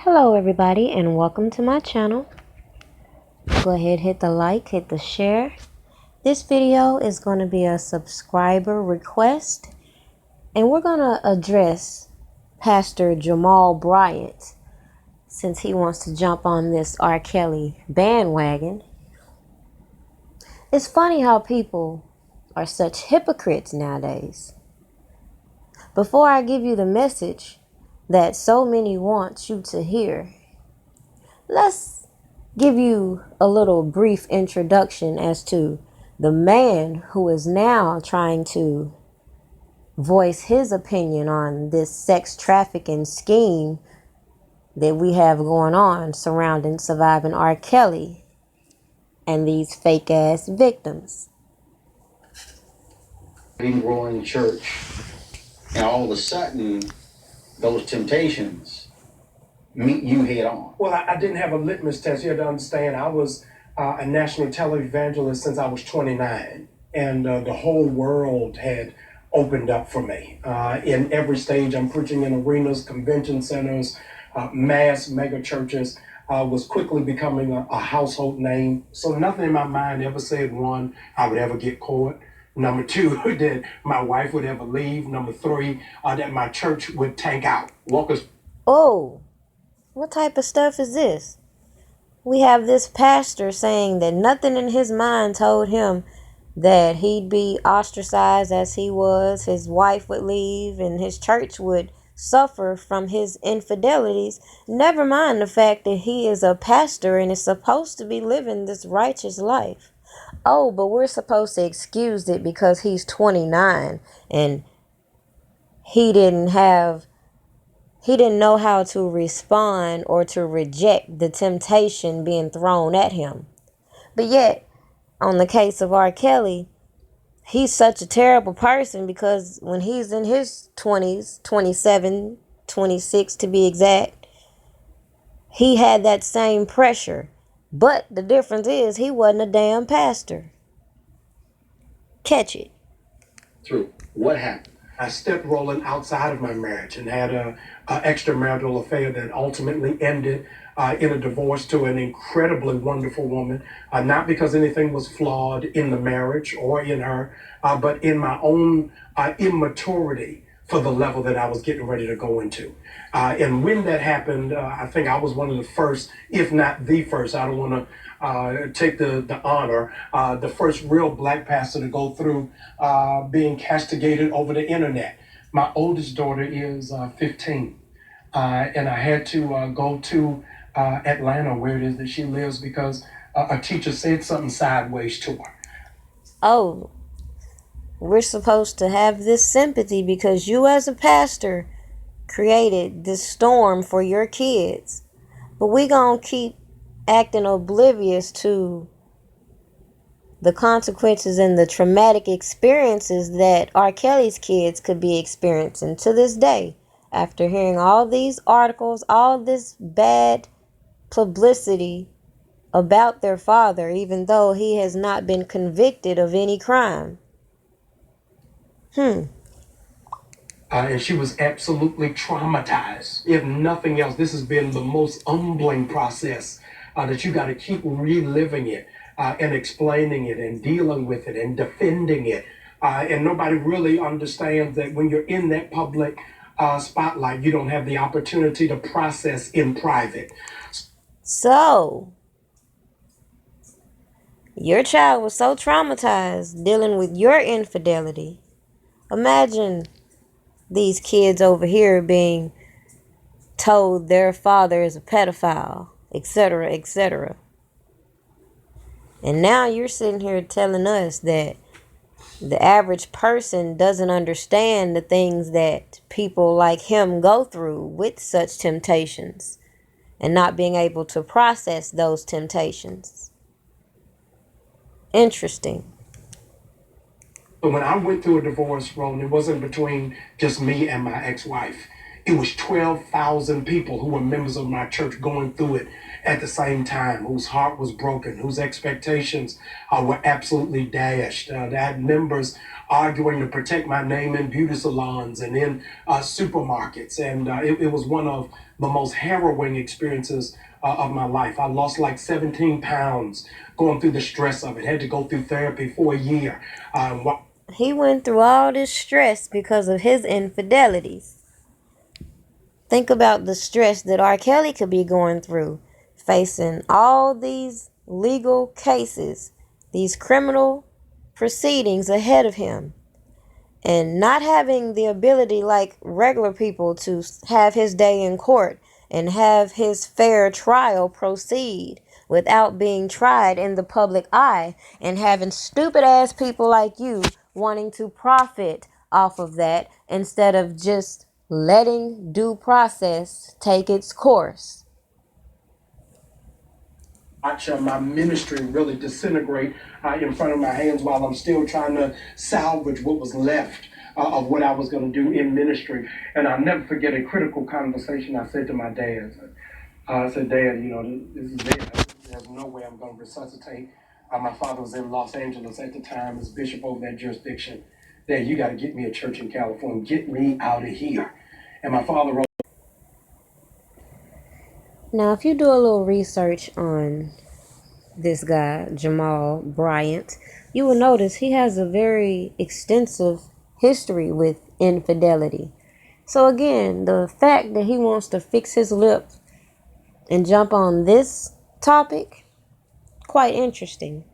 Hello everybody and welcome to my channel. Go ahead, hit the like, hit the share. This video is going to be a subscriber request and we're going to address Pastor Jamal Bryant since he wants to jump on this R. Kelly bandwagon. It's funny how people are such hypocrites nowadays. Before I give you the message that so many want you to hear, let's give you a little brief introduction as to the man who is now trying to voice his opinion on this sex trafficking scheme that we have going on surrounding surviving R. Kelly and these fake ass victims. Been growing in church, and all of a sudden, those temptations meet you head on. Well, I didn't have a litmus test. You have to understand, I was a national televangelist since I was 29, and the whole world had opened up for me. In every stage, I'm preaching in arenas, convention centers, mass mega churches. Was quickly becoming a household name. So nothing in my mind ever said, one, I would ever get caught. Number two, that my wife would ever leave. Number three, that my church would tank out. Oh, what type of stuff is this? We have this pastor saying that nothing in his mind told him that he'd be ostracized as he was, his wife would leave, and his church would suffer from his infidelities. Never mind the fact that he is a pastor and is supposed to be living this righteous life. Oh, but we're supposed to excuse it because he's 29 and he didn't know how to respond or to reject the temptation being thrown at him. But yet, on the case of R. Kelly, he's such a terrible person because when he's in his 20s, 27, 26 to be exact, he had that same pressure. But the difference is he wasn't a damn pastor. Catch it. Through what happened? I stepped rolling outside of my marriage and had a extramarital affair that ultimately ended in a divorce to an incredibly wonderful woman. Not because anything was flawed in the marriage or in her, but in my own immaturity for the level that I was getting ready to go into. And when that happened, I think I was one of the first, if not the first, I don't want to take the honor, the first real black pastor to go through being castigated over the internet. My oldest daughter is 15, and I had to go to Atlanta, where it is that she lives, because a teacher said something sideways to her. Oh, we're supposed to have this sympathy because you as a pastor created this storm for your kids. But we gonna keep acting oblivious to the consequences and the traumatic experiences that R. Kelly's kids could be experiencing to this day after hearing all these articles, all this bad publicity about their father, even though he has not been convicted of any crime. And she was absolutely traumatized. If nothing else, this has been the most humbling process that you got to keep reliving it and explaining it and dealing with it and defending it. And nobody really understands that when you're in that public spotlight, you don't have the opportunity to process in private. So, your child was so traumatized dealing with your infidelity. Imagine these kids over here being told their father is a pedophile, etc., etc. And now you're sitting here telling us that the average person doesn't understand the things that people like him go through with such temptations and not being able to process those temptations. Interesting. But when I went through a divorce, Roland, it wasn't between just me and my ex-wife. it was 12,000 people who were members of my church going through it at the same time, whose heart was broken, whose expectations were absolutely dashed. That had members arguing to protect my name in beauty salons and in supermarkets. And it was one of the most harrowing experiences of my life. I lost like 17 pounds going through the stress of it. Had to go through therapy for a year. He went through all this stress because of his infidelities. Think about the stress that R. Kelly could be going through, facing all these legal cases, these criminal proceedings ahead of him, and not having the ability like regular people to have his day in court and have his fair trial proceed without being tried in the public eye, and having stupid ass people like you wanting to profit off of that instead of just letting due process take its course. Watch my ministry really disintegrate in front of my hands while I'm still trying to salvage what was left of what I was going to do in ministry. And I'll never forget a critical conversation I said to my dad. I said, Dad, this is it. There's no way I'm going to resuscitate. My father was in Los Angeles at the time as bishop over that jurisdiction. Dad, you got to get me a church in California. Get me out of here. And my father wrote. Now, if you do a little research on this guy, Jamal Bryant, you will notice he has a very extensive history with infidelity. So again, the fact that he wants to fix his lip and jump on this topic, quite interesting.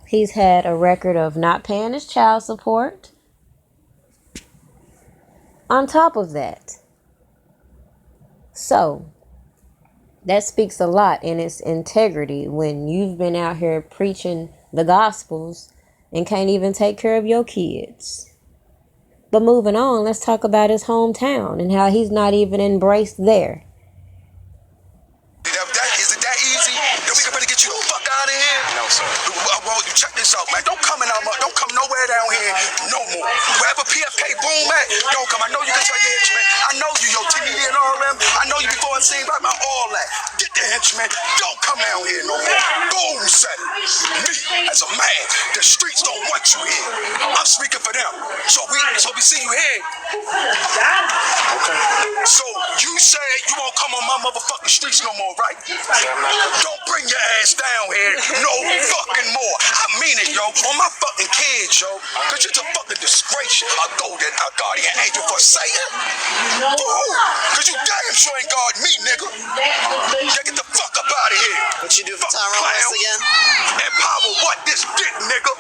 He's had a record of not paying his child support. On top of that, so that speaks a lot in its integrity when you've been out here preaching the gospels and can't even take care of your kids. But moving on, let's talk about his hometown and how he's not even embraced there. Is it that easy? Then we can better get you the fuck out of here? No, sir. Well, you check this out, man. Don't come nowhere down here no more. Wherever PFK boom at, don't come. I know you can tell your henchmen. I know you, your TD and all them. I know you before it seemed right, man. All that. Get the henchmen. Don't come down here no more. Boom, said me as a man. The streets don't want you here. I'm speaking for them. So we see you here. Okay. So you said you won't come on my motherfucking streets no more, right? Don't bring your ass down here no fucking more. I mean it, yo. On my fucking kids, yo. Cause you're a fucking disgrace. A golden guardian angel for Satan. Cause you damn sure ain't guard me, nigga. Yeah, get the fuck up out of here. What you do for Tyrone West again? Empower what? This dick, nigga.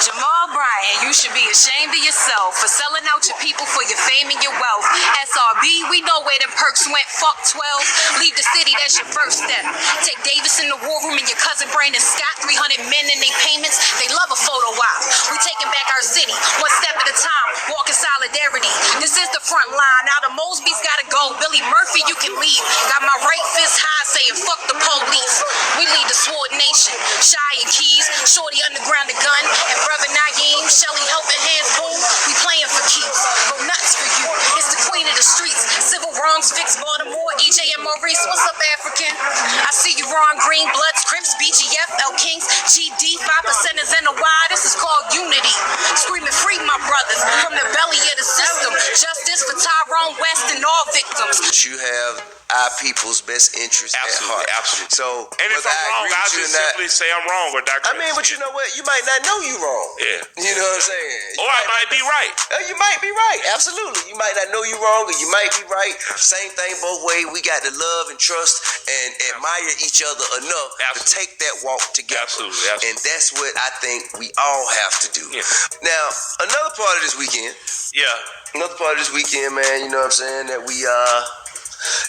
Jamal Bryant, you should be ashamed of yourself for selling out your people for your fame and your wealth. SRB, we know where them perks went. Fuck 12. Leave the city, that's your first step. Take Davis in the war room and your cousin Brandon Scott. 300 men in their payments. They love a photo op. We taking back our city, one step at a time. Walk in solidarity. This is the front line. Now the Mosby's gotta go. Billy Murphy, you can leave. Got my right fist high saying fuck the police. We lead the sword nation. Shy and Keys, Shorty underground the gun, and Brother Naeem, Shelly helping hands, boom. We playing for keeps. Go nuts for you. It's the queen of the streets. Civil wrongs fix Baltimore. EJ and Maurice, what's up, African? I see you, Ron Green, Bloods, Crips, BGF, L Kings, GD, 5%ers in the Y. This is called unity. Screaming free, my brothers, from the belly of the system. Justice for Tyrone West and all victims. You have our people's best interest at heart. Absolutely. So, And if I'm wrong, I'll just simply say I'm wrong or digress. I mean, but you know what? You might not know you wrong. Yeah. You know what I'm saying? Or I might be right. You might be right. Absolutely. You might not know you wrong, or you might be right. Same thing both ways. We got to love and trust and admire each other enough to take that walk together. Absolutely. And that's what I think we all have to do. Yeah. Now, another part of this weekend. Yeah. Another part of this weekend, man, you know what I'm saying, that we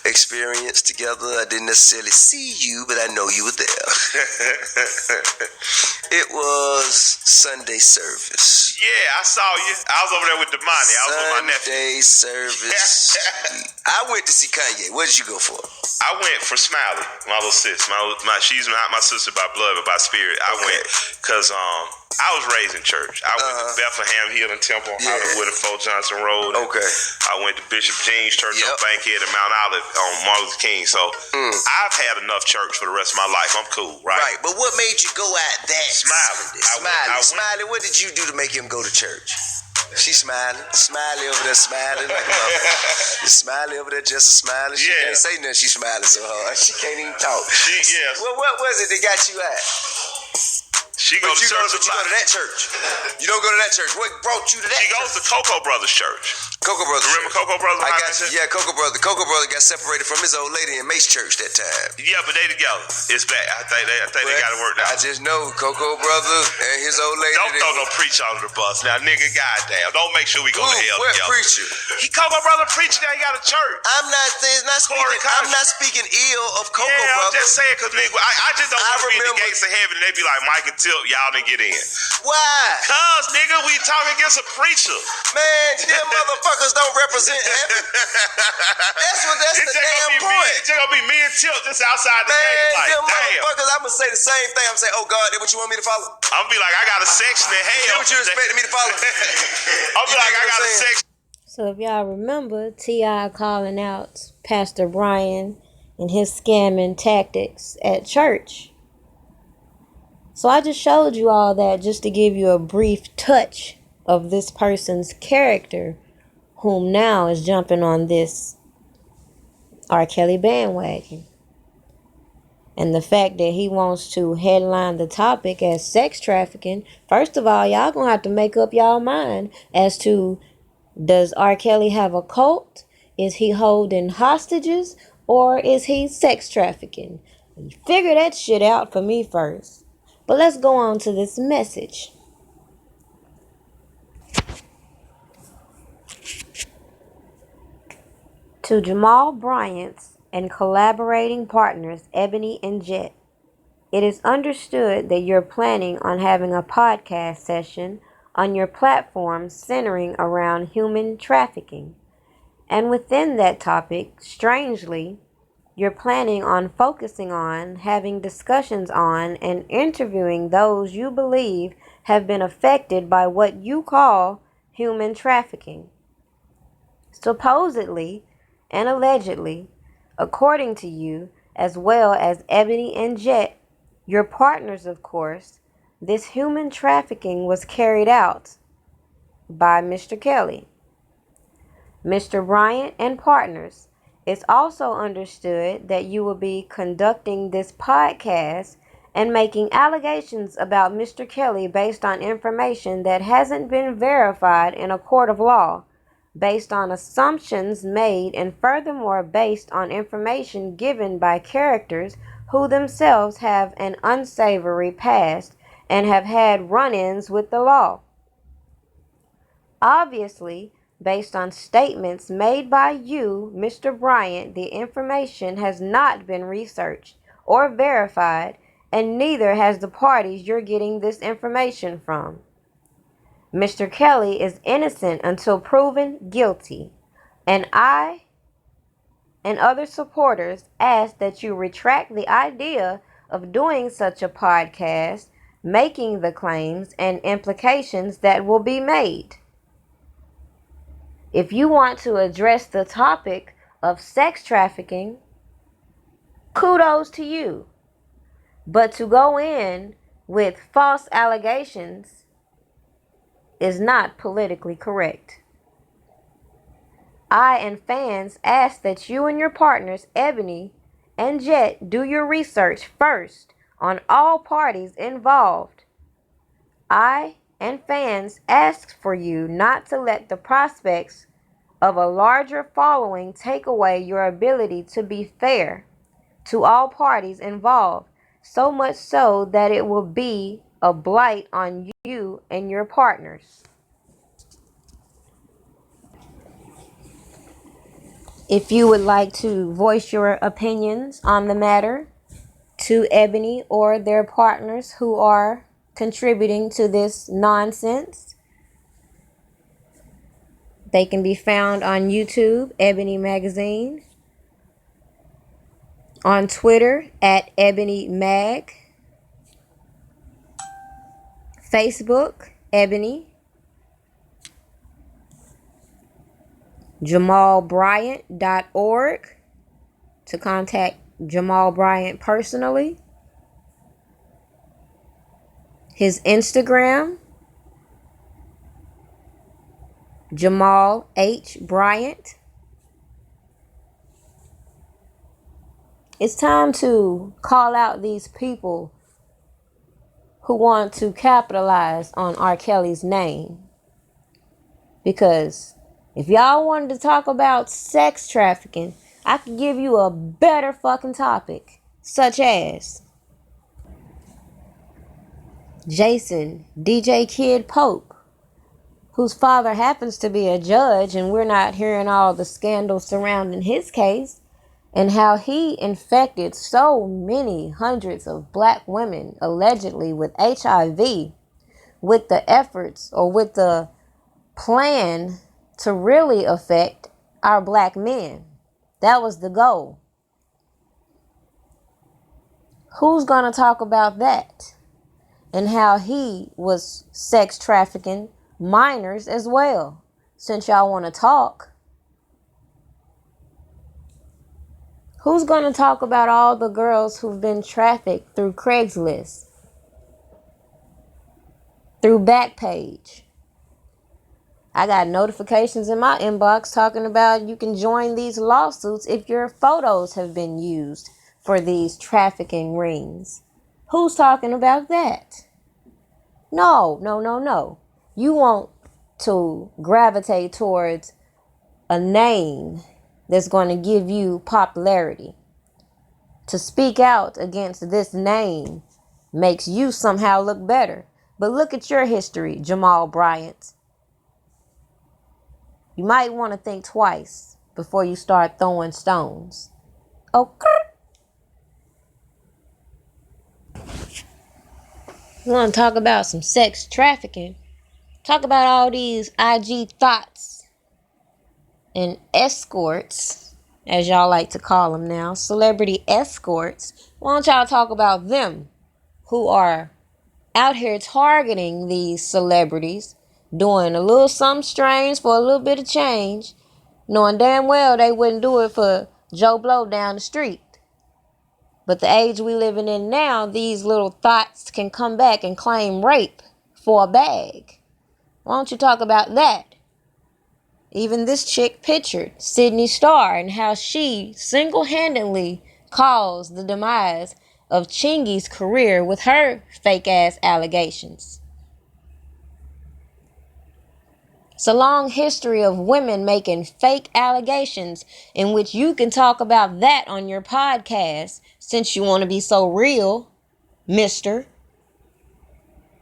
experienced together. I didn't necessarily see you, but I know you were there. It was Sunday service. Yeah, I saw you. I was over there with Damani. I was with my nephew. Sunday service. I went to see Kanye. What did you go for? I went for Smiley, my little sis. She's not my sister by blood, but by spirit. I went because I was raised in church. I went to Bethlehem Hill and Temple, Hollywood and Fort Johnson Road. Okay. I went to Bishop Jean's Church on Bankhead and Mount Olive on Martin Luther King. So I've had enough church for the rest of my life. I'm cool, right? Right. But what made you go at that? Smiley. Smiley, what did you do to make him go to church? She's smiling. Smiley over there smiling like a motherfucker. Smiley over there just a smiling. She can't say nothing. She's smiling so hard. She can't even talk. Well, what was it that got you at? She goes to church. But you go to that church. You don't go to that church. What brought you to that? She goes to Cocoa Brothers Church. Cocoa Brothers. Remember Cocoa Brothers? I got you. Yeah, Cocoa Brother. Cocoa Brother got separated from his old lady in Mace Church that time. Yeah, but they together. It's back. I think they got to work out. I just know Cocoa Brother and his old lady. Don't throw no preacher under the bus. Now, nigga, goddamn. Don't make sure we go to hell what together. Preacher? He Cocoa Brother preacher. Now he got a church. I'm not speaking ill of Cocoa Brother. I'm just saying because nigga, I just don't want to be in the gates of heaven and they be like, Mike and Tip, y'all didn't get in. Why? Cause nigga, we talking against a preacher. Man, them motherfuckers don't represent heaven. That's the damn point. It's just gonna be me and Tip just outside the gate. Like, them damn. motherfuckers, I'm gonna say the same thing. I'm saying, oh God, that what you want me to follow? I'm gonna be like, I got a section in hell. That what you expected me to follow? I'll be like, I got a section. So if y'all remember, T.I. calling out Pastor Brian and his scamming tactics at church. So I just showed you all that just to give you a brief touch of this person's character, whom now is jumping on this R. Kelly bandwagon. And the fact that he wants to headline the topic as sex trafficking, first of all, y'all gonna have to make up y'all mind as to, does R. Kelly have a cult? Is he holding hostages? Or is he sex trafficking? Figure that shit out for me first. But let's go on to this message. To Jamal Bryant's and collaborating partners, Ebony and Jet, it is understood that you're planning on having a podcast session on your platform centering around human trafficking. And within that topic, strangely, you're planning on focusing on, having discussions on, and interviewing those you believe have been affected by what you call human trafficking. Supposedly and allegedly, according to you, as well as Ebony and Jet, your partners of course, this human trafficking was carried out by Mr. Kelly. Mr. Bryant and partners, it's also understood that you will be conducting this podcast and making allegations about Mr. Kelly based on information that hasn't been verified in a court of law, based on assumptions made, and furthermore based on information given by characters who themselves have an unsavory past and have had run-ins with the law. Obviously, based on statements made by you, Mr. Bryant, the information has not been researched or verified, and neither has the parties you're getting this information from. Mr. Kelly is innocent until proven guilty, and I and other supporters ask that you retract the idea of doing such a podcast, making the claims and implications that will be made. If you want to address the topic of sex trafficking, kudos to you. But to go in with false allegations is not politically correct. I and fans ask that you and your partners, Ebony and Jet, do your research first on all parties involved. I and fans ask for you not to let the prospects of a larger following take away your ability to be fair to all parties involved, so much so that it will be a blight on you and your partners. If you would like to voice your opinions on the matter to Ebony or their partners who are contributing to this nonsense, they can be found on YouTube, Ebony Magazine, on Twitter at Ebony Mag, Facebook, Ebony. JamalBryant.org to contact Jamal Bryant personally. His Instagram, Jamal H. Bryant. It's time to call out these people who want to capitalize on R. Kelly's name. Because if y'all wanted to talk about sex trafficking, I could give you a better fucking topic, such as Jason DJ Kid Pope, whose father happens to be a judge, and we're not hearing all the scandals surrounding his case, and how he infected so many hundreds of black women allegedly with HIV with the efforts or with the plan to really affect our black men. That was the goal. Who's going to talk about that? And how he was sex trafficking minors as well, since y'all want to talk. Who's going to talk about all the girls who've been trafficked through Craigslist, through Backpage? I got notifications in my inbox talking about you can join these lawsuits if your photos have been used for these trafficking rings. Who's talking about that? No. You want to gravitate towards a name that's going to give you popularity. To speak out against this name makes you somehow look better. But look at your history, Jamal Bryant. You might want to think twice before you start throwing stones. Okay. You want to talk about some sex trafficking? Talk about all these IG thoughts and escorts, as y'all like to call them now, celebrity escorts. Why don't y'all talk about them who are out here targeting these celebrities, doing a little something strange for a little bit of change, knowing damn well they wouldn't do it for Joe Blow down the street. But the age we living in now, these little thoughts can come back and claim rape for a bag. Why don't you talk about that? Even this chick pictured, Sydney Starr, and how she single-handedly caused the demise of Chingy's career with her fake-ass allegations. It's a long history of women making fake allegations in which you can talk about that on your podcast since you want to be so real, mister.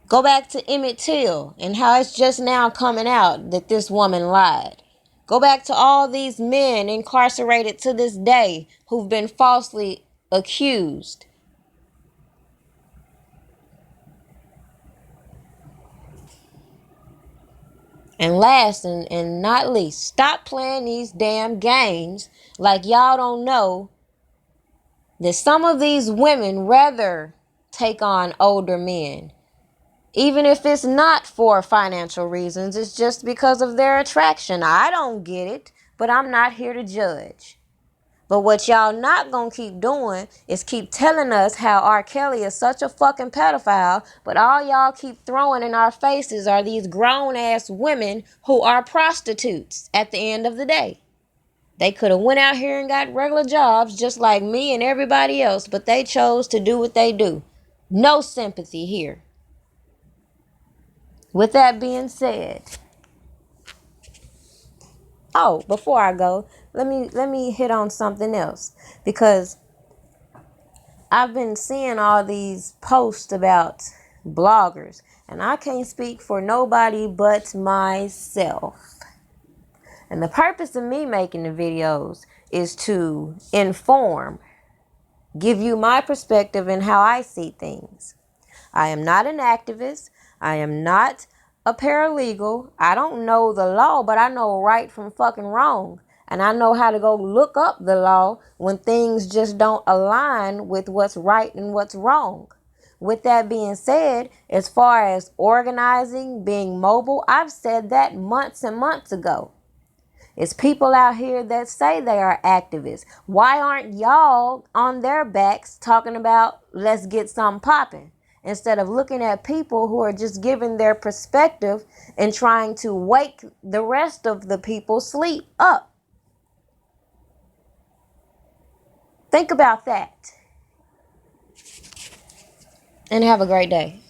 Go back to Emmett Till and how it's just now coming out that this woman lied. Go back to all these men incarcerated to this day who've been falsely accused. And last and not least, stop playing these damn games like y'all don't know that some of these women rather take on older men. Even if it's not for financial reasons, it's just because of their attraction. I don't get it, but I'm not here to judge. But what y'all not gonna keep doing is keep telling us how R. Kelly is such a fucking pedophile, but all y'all keep throwing in our faces are these grown-ass women who are prostitutes at the end of the day. They could have went out here and got regular jobs just like me and everybody else, but they chose to do what they do. No sympathy here. With that being said, before I go, let me hit on something else, because I've been seeing all these posts about bloggers, and I can't speak for nobody but myself. And the purpose of me making the videos is to inform, give you my perspective and how I see things. I am not an activist. I am not a paralegal. I don't know the law, but I know right from fucking wrong. And I know how to go look up the law when things just don't align with what's right and what's wrong. with that being said, as far as organizing, being mobile, I've said that months and months ago. It's people out here that say they are activists. Why aren't y'all on their backs talking about let's get something popping? Instead of looking at people who are just giving their perspective and trying to wake the rest of the people sleep up. Think about that. And have a great day.